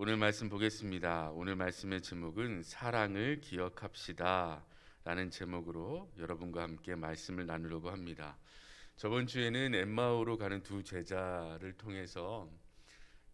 오늘 말씀 보겠습니다. 오늘 말씀의 제목은 사랑을 기억합시다 라는 제목으로 여러분과 함께 말씀을 나누려고 합니다. 저번 주에는 엠마오로 가는 두 제자를 통해서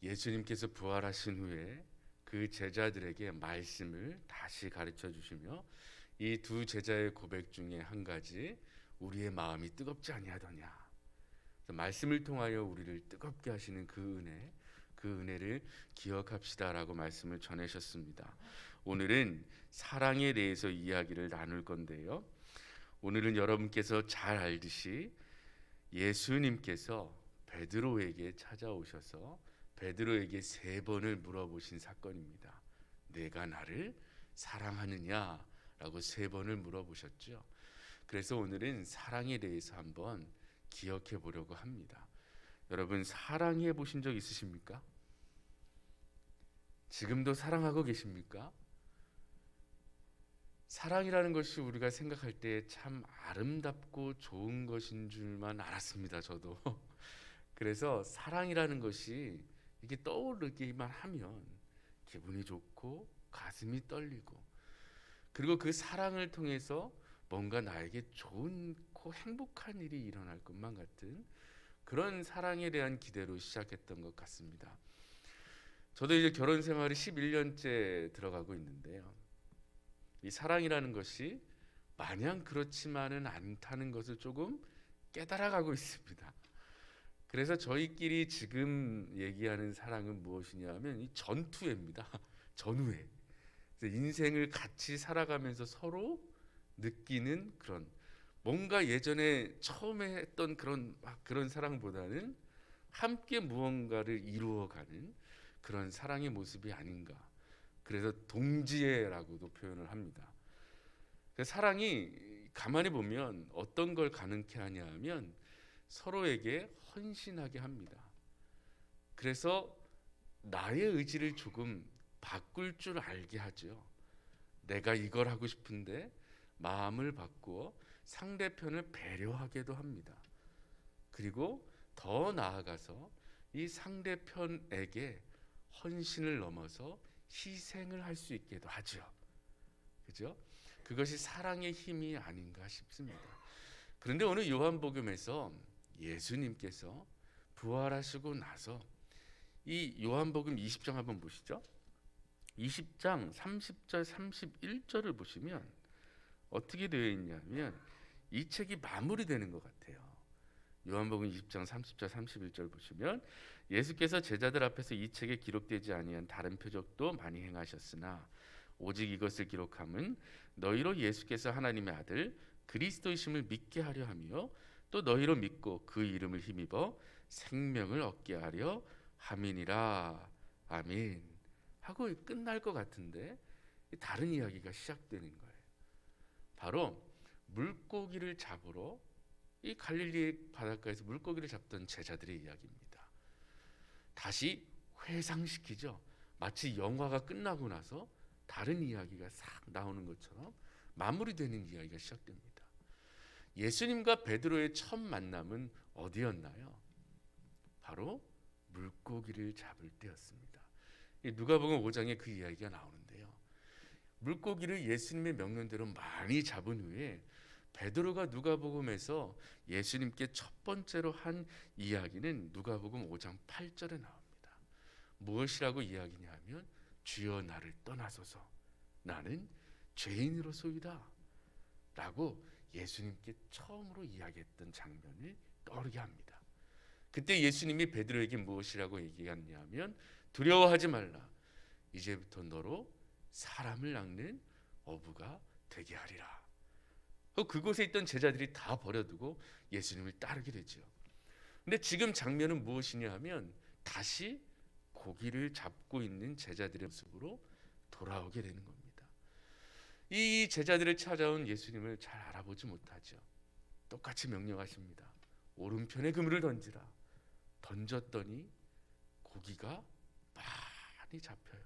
예수님께서 부활하신 후에 그 제자들에게 말씀을 다시 가르쳐 주시며 이 두 제자의 고백 중에 한 가지, 우리의 마음이 뜨겁지 아니하더냐, 말씀을 통하여 우리를 뜨겁게 하시는 그 은혜를 기억합시다라고 말씀을 전하셨습니다. 오늘은 사랑에 대해서 이야기를 나눌 건데요. 오늘은 여러분께서 잘 알듯이 예수님께서 베드로에게 찾아오셔서 베드로에게 3번을 물어보신 사건입니다. 내가 나를 사랑하느냐라고 3번을 물어보셨죠. 그래서 오늘은 사랑에 대해서 한번 기억해 보려고 합니다. 여러분, 사랑해 보신 적 있으십니까? 지금도 사랑하고 계십니까? 사랑이라는 것이 우리가 생각할 때 참 아름답고 좋은 것인 줄만 알았습니다. 저도. 그래서 사랑이라는 것이 이게 떠오르기만 하면 기분이 좋고 가슴이 떨리고, 그리고 그 사랑을 통해서 뭔가 나에게 좋고 행복한 일이 일어날 것만 같은 그런 사랑에 대한 기대로 시작했던 것 같습니다. 저도 이제 결혼 생활이 11년째 들어가고 있는데요. 이 사랑이라는 것이 마냥 그렇지만은 않다는 것을 조금 깨달아가고 있습니다. 그래서 저희끼리 지금 얘기하는 사랑은 무엇이냐면 이 전투회입니다. 전우회. 인생을 같이 살아가면서 서로 느끼는 그런, 뭔가 예전에 처음에 했던 그런 사랑보다는 함께 무언가를 이루어가는 그런 사랑의 모습이 아닌가. 그래서 동지애라고도 표현을 합니다. 사랑이 가만히 보면 어떤 걸 가능케 하냐 하면 서로에게 헌신하게 합니다. 그래서 나의 의지를 조금 바꿀 줄 알게 하죠. 내가 이걸 하고 싶은데 마음을 바꾸어 상대편을 배려하게도 합니다. 그리고 더 나아가서 이 상대편에게 헌신을 넘어서 희생을 할 수 있게도 하죠. 그죠? 그것이 사랑의 힘이 아닌가 싶습니다. 그런데 오늘 요한복음에서 예수님께서 부활하시고 나서 이 요한복음 20장 한번 보시죠. 20장 30절 31절을 보시면 어떻게 되어 있냐면 이 책이 마무리되는 것 같아요. 요한복음 20장 30절 31절 보시면 예수께서 제자들 앞에서 이 책에 기록되지 아니한 다른 표적도 많이 행하셨으나 오직 이것을 기록함은 너희로 예수께서 하나님의 아들 그리스도이심을 믿게 하려 하며 또 너희로 믿고 그 이름을 힘입어 생명을 얻게 하려 함이니라. 아멘 하고 끝날 것 같은데 다른 이야기가 시작되는 거예요. 바로 물고기를 잡으러 이 갈릴리 바닷가에서 물고기를 잡던 제자들의 이야기입니다. 다시 회상시키죠. 마치 영화가 끝나고 나서 다른 이야기가 싹 나오는 것처럼 마무리되는 이야기가 시작됩니다. 예수님과 베드로의 첫 만남은 어디였나요? 바로 물고기를 잡을 때였습니다. 누가복음 5장에 그 이야기가 나오는데요. 물고기를 예수님의 명령대로 많이 잡은 후에 베드로가 누가복음에서 예수님께 첫 번째로 한 이야기는 누가복음 5장 8절에 나옵니다. 무엇이라고 이야기냐 하면 주여 나를 떠나소서 나는 죄인으로소이다 라고 예수님께 처음으로 이야기했던 장면을 떠오르게 합니다. 그때 예수님이 베드로에게 무엇이라고 얘기했냐면 두려워하지 말라 이제부터 너로 사람을 낚는 어부가 되게 하리라. 그곳에 있던 제자들이 다 버려두고 예수님을 따르게 되죠. 근데 지금 장면은 무엇이냐 하면 다시 고기를 잡고 있는 제자들의 모습으로 돌아오게 되는 겁니다. 이 제자들을 찾아온 예수님을 잘 알아보지 못하죠. 똑같이 명령하십니다. 오른편에 그물을 던지라. 던졌더니 고기가 많이 잡혀요.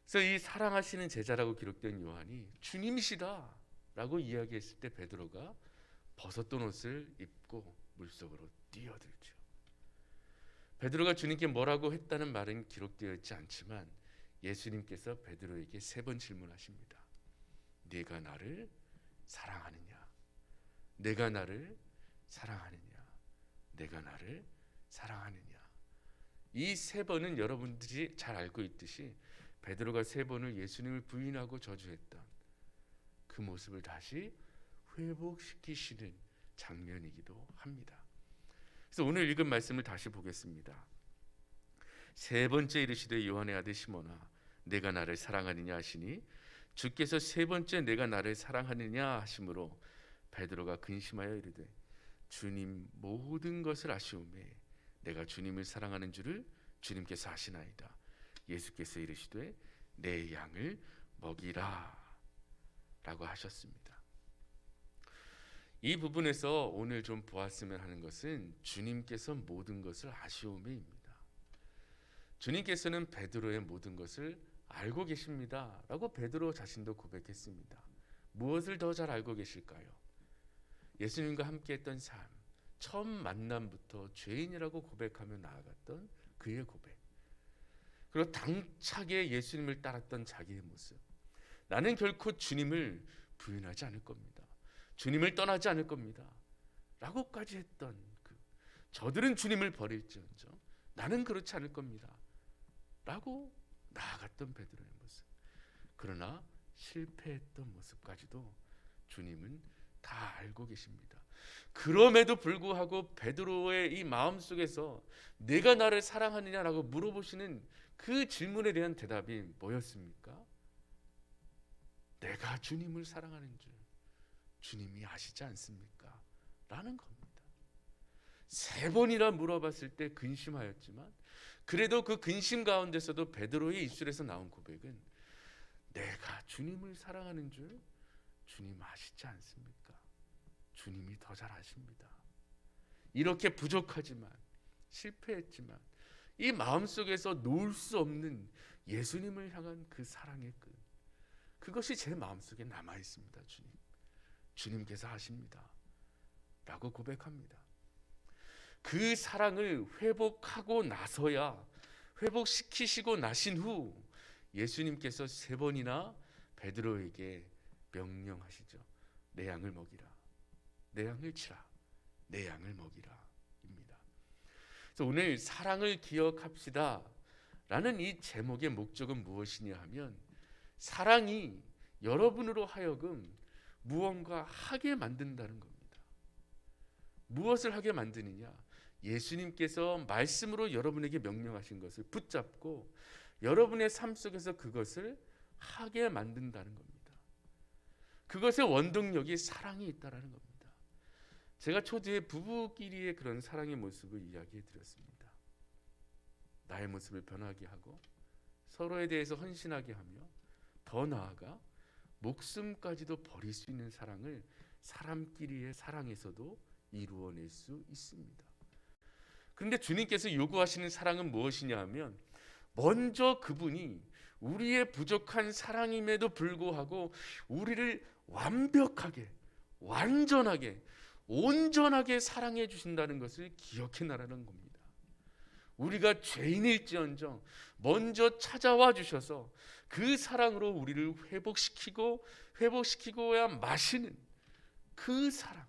그래서 이 사랑하시는 제자라고 기록된 요한이 주님이시다 라고 이야기했을 때 베드로가 벗었던 옷을 입고 물속으로 뛰어들죠. 베드로가 주님께 뭐라고 했다는 말은 기록되어 있지 않지만 예수님께서 베드로에게 3번 질문하십니다. 네가 나를 사랑하느냐? 내가 나를 사랑하느냐? 내가 나를 사랑하느냐? 이 3번은 여러분들이 잘 알고 있듯이 베드로가 3번을 예수님을 부인하고 저주했던 그 모습을 다시 회복시키시는 장면이기도 합니다. 그래서 오늘 읽은 말씀을 다시 보겠습니다. 3번째 이르시되 요한의 아들 시몬아 내가 나를 사랑하느냐 하시니 주께서 3번째 내가 나를 사랑하느냐 하심으로 베드로가 근심하여 이르되 주님 모든 것을 아시오매 내가 주님을 사랑하는 줄을 주님께서 아시나이다. 예수께서 이르시되 내 양을 먹이라 라고 하셨습니다. 이 부분에서 오늘 좀 보았으면 하는 것은 주님께서 모든 것을 아시오매입니다. 주님께서는 베드로의 모든 것을 알고 계십니다 라고 베드로 자신도 고백했습니다. 무엇을 더 잘 알고 계실까요? 예수님과 함께 했던 삶, 처음 만남부터 죄인이라고 고백하며 나아갔던 그의 고백, 그리고 당차게 예수님을 따랐던 자기의 모습, 나는 결코 주님을 부인하지 않을 겁니다, 주님을 떠나지 않을 겁니다 라고까지 했던 저들은 주님을 버릴지언정 나는 그렇지 않을 겁니다 라고 나아갔던 베드로의 모습, 그러나 실패했던 모습까지도 주님은 다 알고 계십니다. 그럼에도 불구하고 베드로의 이 마음속에서 내가 나를 사랑하느냐라고 물어보시는 그 질문에 대한 대답이 뭐였습니까? 내가 주님을 사랑하는 줄 주님이 아시지 않습니까? 라는 겁니다. 3번이나 물어봤을 때 근심하였지만 그래도 그 근심 가운데서도 베드로의 입술에서 나온 고백은 내가 주님을 사랑하는 줄 주님 아시지 않습니까? 주님이 더 잘 아십니다. 이렇게 부족하지만 실패했지만 이 마음속에서 놓을 수 없는 예수님을 향한 그 사랑의 끈, 그것이 제 마음속에 남아 있습니다. 주님께서 아십니다 라고 고백합니다. 그 사랑을 회복하고 나서야, 회복시키시고 나신 후 예수님께서 3번이나 베드로에게 명령하시죠. 내 양을 먹이라, 내 양을 치라, 내 양을 먹이라 입니다. 그래서 오늘 사랑을 기억합시다 라는 이 제목의 목적은 무엇이냐 하면 사랑이 여러분으로 하여금 무언가 하게 만든다는 겁니다. 무엇을 하게 만드느냐? 예수님께서 말씀으로 여러분에게 명령하신 것을 붙잡고 여러분의 삶 속에서 그것을 하게 만든다는 겁니다. 그것의 원동력이 사랑이 있다라는 겁니다. 제가 초대에 부부끼리의 그런 사랑의 모습을 이야기해 드렸습니다. 나의 모습을 변하게 하고 서로에 대해서 헌신하게 하며 더 나아가 목숨까지도 버릴 수 있는 사랑을 사람끼리의 사랑에서도 이루어낼 수 있습니다. 그런데 주님께서 요구하시는 사랑은 무엇이냐 하면 먼저 그분이 우리의 부족한 사랑임에도 불구하고 우리를 완벽하게, 완전하게, 온전하게 사랑해 주신다는 것을 기억해나라는 겁니다. 우리가 죄인일지언정 먼저 찾아와 주셔서 그 사랑으로 우리를 회복시키고야 마시는 그 사랑,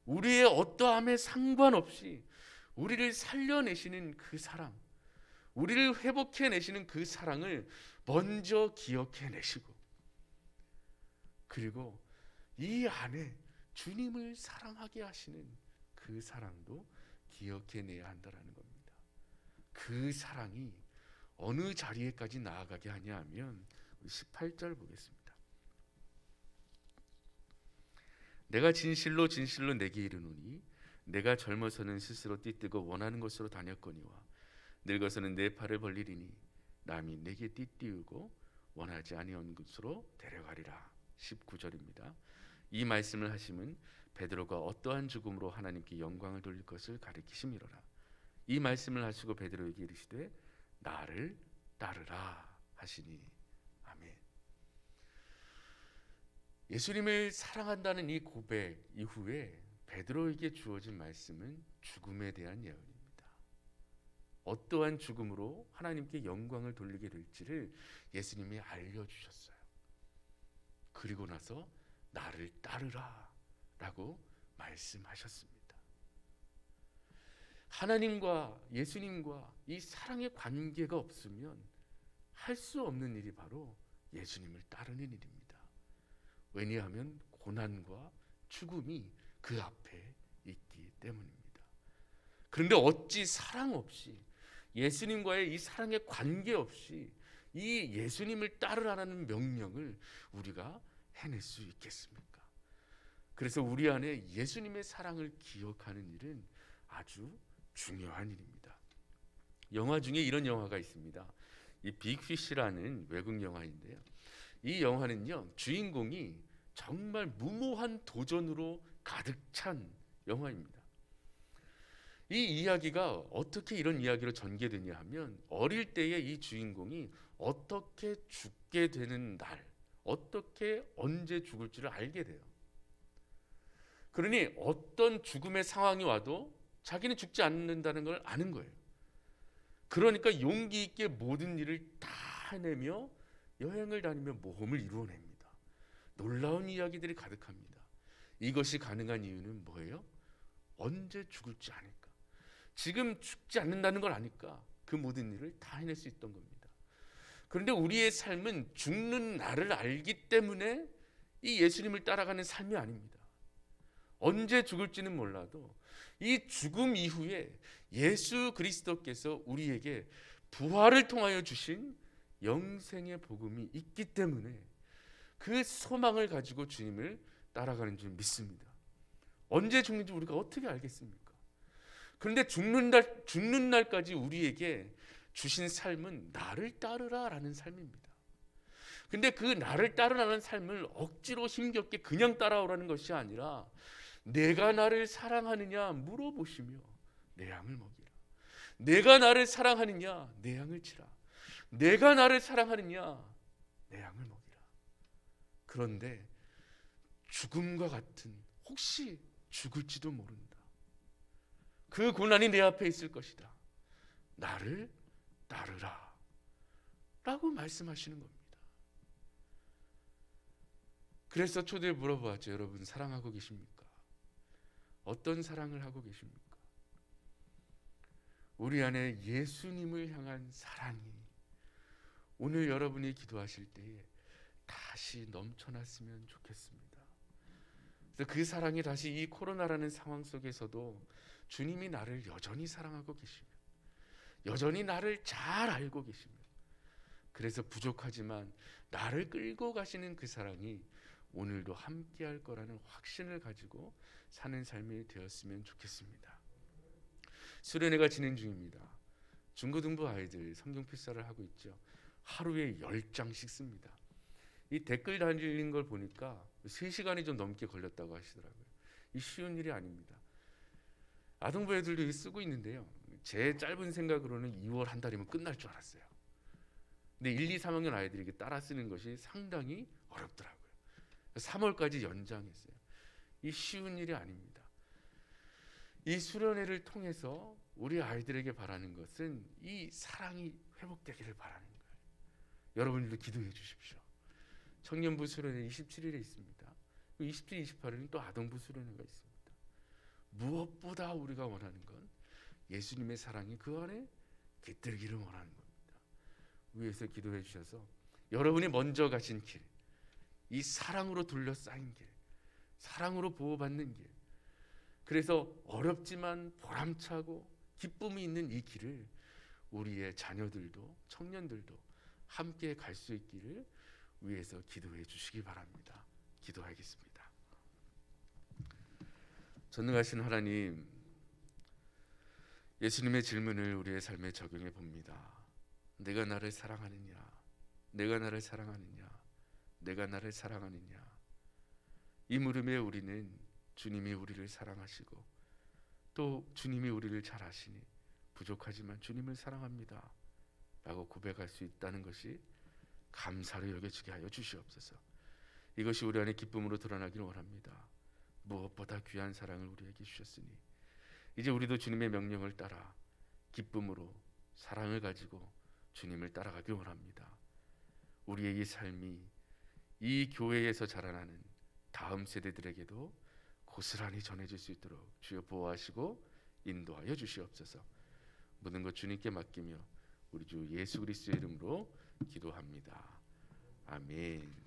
우리의 어떠함에 상관없이 우리를 살려내시는 그 사랑, 우리를 회복해내시는 그 사랑을 먼저 기억해내시고, 그리고 이 안에 주님을 사랑하게 하시는 그 사랑도 기억해내야 한다는 겁니다. 그 사랑이 어느 자리에까지 나아가게 하냐 하면 18절 보겠습니다. 내가 진실로 진실로 내게 이르노니 내가 젊어서는 스스로 띠뜨고 원하는 곳으로 다녔거니와 늙어서는 내 팔을 벌리리니 남이 내게 띠띠우고 원하지 아니한 곳으로 데려가리라. 19절입니다. 이 말씀을 하심은 베드로가 어떠한 죽음으로 하나님께 영광을 돌릴 것을 가리키심이로라. 이 말씀을 하시고 베드로에게 이르시되 나를 따르라 하시니. 아멘. 예수님을 사랑한다는 이 고백 이후에 베드로에게 주어진 말씀은 죽음에 대한 예언입니다. 어떠한 죽음으로 하나님께 영광을 돌리게 될지를 예수님이 알려주셨어요. 그리고 나서 나를 따르라 라고 말씀하셨습니다. 하나님과 예수님과 이 사랑의 관계가 없으면 할 수 없는 일이 바로 예수님을 따르는 일입니다. 왜냐하면 고난과 죽음이 그 앞에 있기 때문입니다. 그런데 어찌 사랑 없이, 예수님과의 이 사랑의 관계 없이 이 예수님을 따르라는 명령을 우리가 해낼 수 있겠습니까? 그래서 우리 안에 예수님의 사랑을 기억하는 일은 아주 중요한 일입니다. 영화 중에 이런 영화가 있습니다. 이 빅피쉬라는 외국 영화인데요. 이 영화는요, 주인공이 정말 무모한 도전으로 가득 찬 영화입니다. 이 이야기가 어떻게 이런 이야기로 전개되냐 하면, 어릴 때의 이 주인공이 어떻게 죽게 되는 날, 어떻게 언제 죽을지를 알게 돼요. 그러니 어떤 죽음의 상황이 와도 자기는 죽지 않는다는 걸 아는 거예요. 그러니까 용기 있게 모든 일을 다 해내며 여행을 다니며 모험을 이루어냅니다. 놀라운 이야기들이 가득합니다. 이것이 가능한 이유는 뭐예요? 언제 죽을지 아니까, 지금 죽지 않는다는 걸 아니까 그 모든 일을 다 해낼 수 있던 겁니다. 그런데 우리의 삶은 죽는 나를 알기 때문에 이 예수님을 따라가는 삶이 아닙니다. 언제 죽을지는 몰라도 이 죽음 이후에 예수 그리스도께서 우리에게 부활을 통하여 주신 영생의 복음이 있기 때문에 그 소망을 가지고 주님을 따라가는 줄 믿습니다. 언제 죽는지 우리가 어떻게 알겠습니까? 그런데 죽는 날까지 우리에게 주신 삶은 나를 따르라라는 삶입니다. 근데 그 나를 따르라는 삶을 억지로 힘겹게 그냥 따라오라는 것이 아니라, 내가 나를 사랑하느냐 물어보시며 내 양을 먹이라. 내가 나를 사랑하느냐 내 양을 치라. 내가 나를 사랑하느냐 내 양을 먹이라. 그런데 죽음과 같은, 혹시 죽을지도 모른다, 그 고난이 내 앞에 있을 것이다, 나를 따르라 라고 말씀하시는 겁니다. 그래서 초대에 물어보았죠. 여러분 사랑하고 계십니까? 어떤 사랑을 하고 계십니까? 우리 안에 예수님을 향한 사랑이 오늘 여러분이 기도하실 때에 다시 넘쳐났으면 좋겠습니다. 그래서 그 사랑이 다시 이 코로나라는 상황 속에서도 주님이 나를 여전히 사랑하고 계시며, 여전히 나를 잘 알고 계시며, 그래서 부족하지만 나를 끌고 가시는 그 사랑이 오늘도 함께 할 거라는 확신을 가지고 사는 삶이 되었으면 좋겠습니다. 수련회가 진행 중입니다. 중고등부 아이들 성경 필사를 하고 있죠. 하루에 10장씩 씁니다. 이 댓글 달리는 걸 보니까 3시간이 좀 넘게 걸렸다고 하시더라고요. 이 쉬운 일이 아닙니다. 아동부 애들도 쓰고 있는데요. 제 짧은 생각으로는 2월 한 달이면 끝날 줄 알았어요. 근데 1, 2, 3학년 아이들에게 따라 쓰는 것이 상당히 어렵더라고요. 3월까지 연장했어요. 이 쉬운 일이 아닙니다. 이 수련회를 통해서 우리 아이들에게 바라는 것은 이 사랑이 회복되기를 바라는 거예요. 여러분들도 기도해 주십시오. 청년부 수련회 27일에 있습니다. 27, 28일은 또 아동부 수련회가 있습니다. 무엇보다 우리가 원하는 건 예수님의 사랑이 그 안에 깃들기를 원하는 겁니다. 위에서 기도해 주셔서 여러분이 먼저 가신 길, 이 사랑으로 둘러싸인 길, 사랑으로 보호받는 길, 그래서 어렵지만 보람차고 기쁨이 있는 이 길을 우리의 자녀들도 청년들도 함께 갈 수 있기를 위해서 기도해 주시기 바랍니다. 기도하겠습니다. 전능하신 하나님, 예수님의 질문을 우리의 삶에 적용해 봅니다. 내가 나를 사랑하느냐? 내가 나를 사랑하느냐? 내가 나를 사랑하느냐? 이 물음에 우리는 주님이 우리를 사랑하시고 또 주님이 우리를 잘 아시니 부족하지만 주님을 사랑합니다 라고 고백할 수 있다는 것이 감사로 여겨지게 하여 주시옵소서. 이것이 우리 안에 기쁨으로 드러나기를 원합니다. 무엇보다 귀한 사랑을 우리에게 주셨으니 이제 우리도 주님의 명령을 따라 기쁨으로 사랑을 가지고 주님을 따라가기 원합니다. 우리의 이 삶이 이 교회에서 자라나는 다음 세대들에게도 고스란히 전해질 수 있도록 주여 보호하시고 인도하여 주시옵소서. 모든 것 주님께 맡기며 우리 주 예수 그리스도의 이름으로 기도합니다. 아멘.